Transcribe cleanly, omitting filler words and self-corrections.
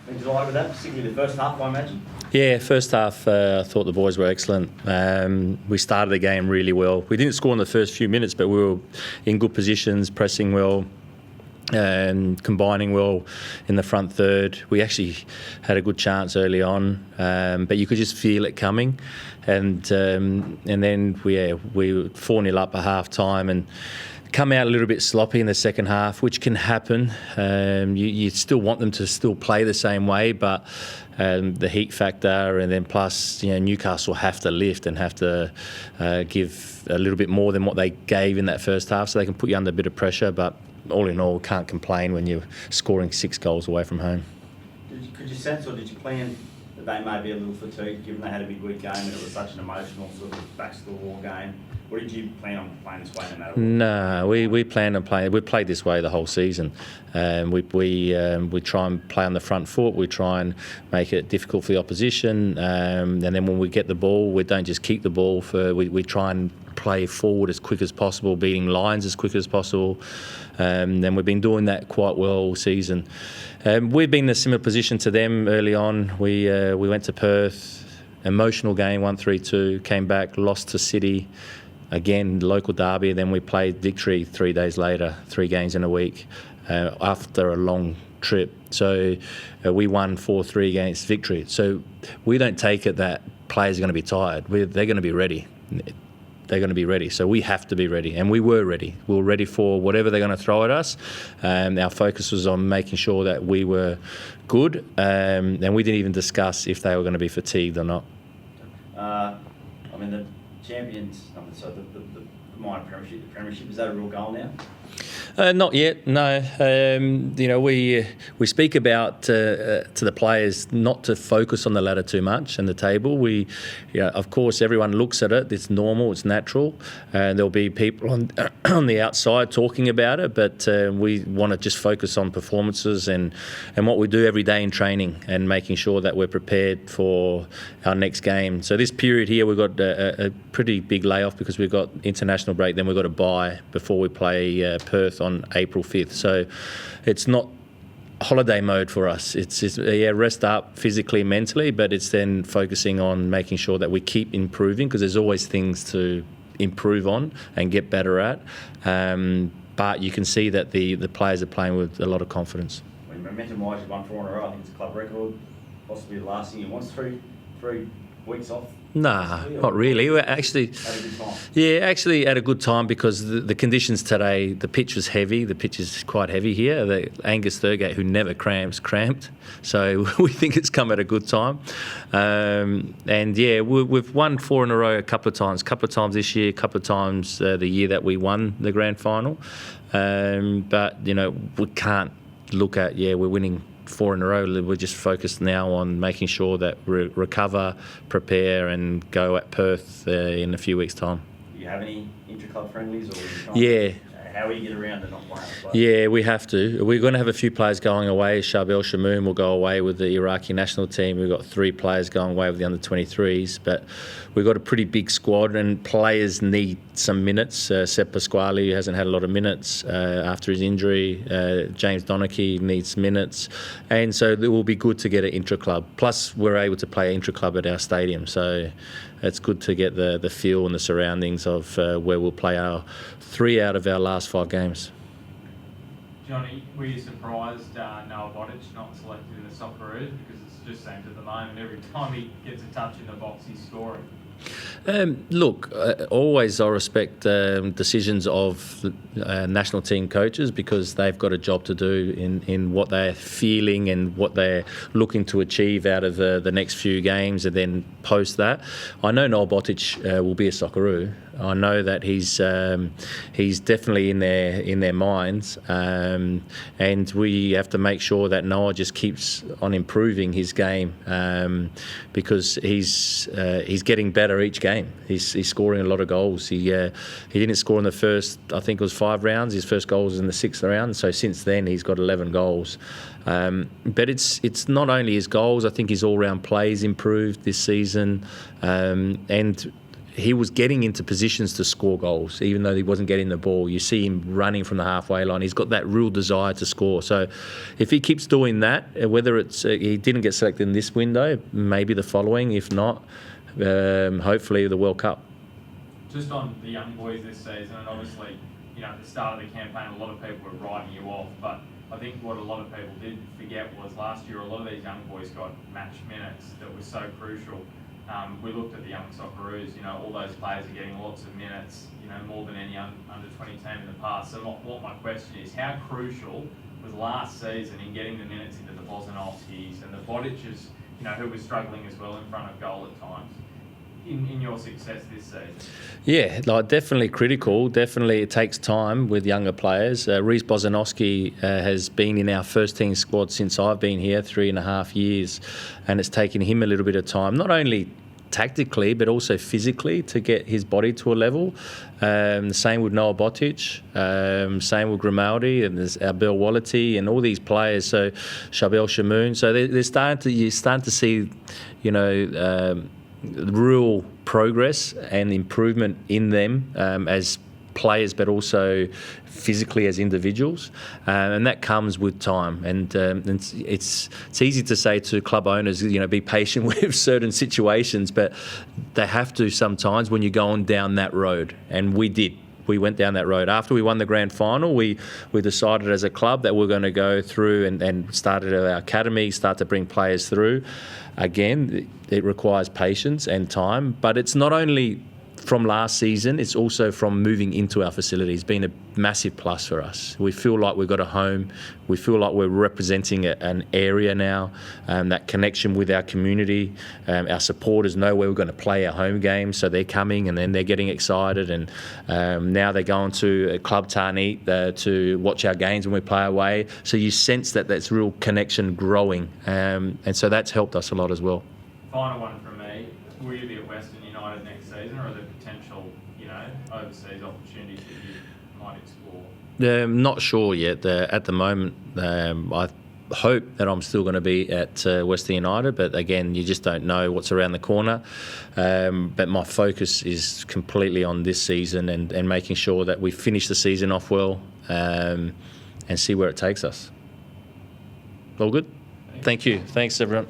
Did you like with that, particularly the first half, I imagine? Yeah, first half, I thought the boys were excellent. We started the game really well. We didn't score in the first few minutes, but we were in good positions, pressing well, and combining well in the front third. We actually had a good chance early on, but you could just feel it coming. And then we were 4-0 up at half time and come out a little bit sloppy in the second half, which can happen. You still want them to still play the same way, but the heat factor, and then plus, Newcastle have to lift and have to give a little bit more than what they gave in that first half, so they can put you under a bit of pressure. But all in all, can't complain when you're scoring 6 goals away from home. Could you sense, or did you plan that they may be a little fatigued, given they had a midweek game and it was such an emotional sort of backs to the wall game? Or did you plan on playing this way no matter what? No, we planned on playing. We played this way the whole season. We try and play on the front foot. We try and make it difficult for the opposition. And then when we get the ball, we don't just keep the ball. We try and play forward as quick as possible, beating lines as quick as possible. And we've been doing that quite well all season. We've been in a similar position to them early on. We went to Perth, emotional game, 1-3-2, came back, lost to City. Again, local derby, then we played Victory 3 days later, 3 games in a week, after a long trip. So we won 4-3 against Victory. So we don't take it that players are going to be tired. They're going to be ready. They're going to be ready. So we have to be ready. And we were ready. We were ready for whatever they're going to throw at us. Our focus was on making sure that we were good. And we didn't even discuss if they were going to be fatigued or not. The champions, so the minor premiership, is that a real goal now? Not yet, no. We speak about to the players not to focus on the ladder too much and the table. Of course, everyone looks at it. It's normal, it's natural. There'll be people on the outside talking about it, but we want to just focus on performances and what we do every day in training and making sure that we're prepared for our next game. So this period here, we've got a pretty big layoff because we've got international break, then we've got a bye before we play Perth on April 5th. So it's not holiday mode for us. It's rest up physically, mentally, but it's then focusing on making sure that we keep improving, because there's always things to improve on and get better at. But you can see that the players are playing with a lot of confidence. When momentum-wise, you've won 4 in a row. I think it's a club record. Possibly the last thing you want. 3 weeks off. Nah, not really. We're actually had a good time. Yeah, actually had a good time because the conditions today, the pitch was heavy. The pitch is quite heavy here. The Angus Thurgate, who never cramped. So we think it's come at a good time. We've won 4 in a row a couple of times this year, a couple of times the year that we won the grand final. But we can't look at, we're winning 4 in a row. We're just focused now on making sure that we recover, prepare, and go at Perth in a few weeks' time. Do you have any intra-club friendlies? How will you get around to not playing? Yeah, we have to. We're going to have a few players going away. Charbel Shamoun will go away with the Iraqi national team. We've got 3 players going away with the under-23s. But we've got a pretty big squad, and players need some minutes. Seb Pasquale hasn't had a lot of minutes after his injury. James Donachie needs minutes. And so it will be good to get an intra-club. Plus, we're able to play intra-club at our stadium. So it's good to get the feel and the surroundings of where we'll play our 3 out of our last 5 games. Johnny, were you surprised Noah Botic not selected in the Socceroos? Because it just seems at the moment every time he gets a touch in the box, he's scoring. Always I respect decisions of national team coaches, because they've got a job to do in what they're feeling and what they're looking to achieve out of the next few games, and then post that. I know Noel Botic will be a Socceroo. I know that he's definitely in their minds, and we have to make sure that Noah just keeps on improving his game, because he's getting better each game. He's scoring a lot of goals. He didn't score in the first, I think it was 5 rounds. His first goal was in the 6th round. So since then he's got 11 goals. But it's not only his goals. I think his all-round play's improved this season, and he was getting into positions to score goals, even though he wasn't getting the ball. You see him running from the halfway line. He's got that real desire to score. So if he keeps doing that, whether it's he didn't get selected in this window, maybe the following. If not, hopefully the World Cup. Just on the young boys this season, and obviously, at the start of the campaign, a lot of people were writing you off, but I think what a lot of people did forget was last year a lot of these young boys got match minutes that was so crucial. We looked at the young Socceroos, all those players are getting lots of minutes, more than any under-20 team in the past. So what my question is, how crucial was last season in getting the minutes into the Bozanovskis and the Bodic's, who was struggling as well in front of goal at times, in your success this season? Yeah, definitely critical. Definitely it takes time with younger players. Reece Bozanovski has been in our first team squad since I've been here, 3.5 years, and it's taken him a little bit of time, not only tactically but also physically, to get his body to a level. The same with Noah Botic, same with Grimaldi, and there's Abel Wallity and all these players. So Shabel Shamoun. So you're starting to see, real progress and improvement in them as players, but also physically as individuals, and that comes with time. And it's easy to say to club owners, be patient with certain situations, but they have to sometimes when you're going down that road. And we did. We went down that road. After we won the grand final, we decided as a club that we're going to go through and started our academy, start to bring players through. Again, it requires patience and time, but it's not only from last season, it's also from moving into our facility. It's been a massive plus for us. We feel like we've got a home. We feel like we're representing an area now, that connection with our community. Our supporters know where we're going to play our home games, so they're coming and then they're getting excited. And now they're going to Club Tarneet to watch our games when we play away. So you sense that that's real connection growing. And so that's helped us a lot as well. Final one from me. Will you be at Western United next season, or are there potential, overseas opportunities that you might explore? Not sure yet. At the moment, I hope that I'm still going to be at Western United, but again, you just don't know what's around the corner. But my focus is completely on this season and making sure that we finish the season off well and see where it takes us. All good? Thank you. Thanks, everyone.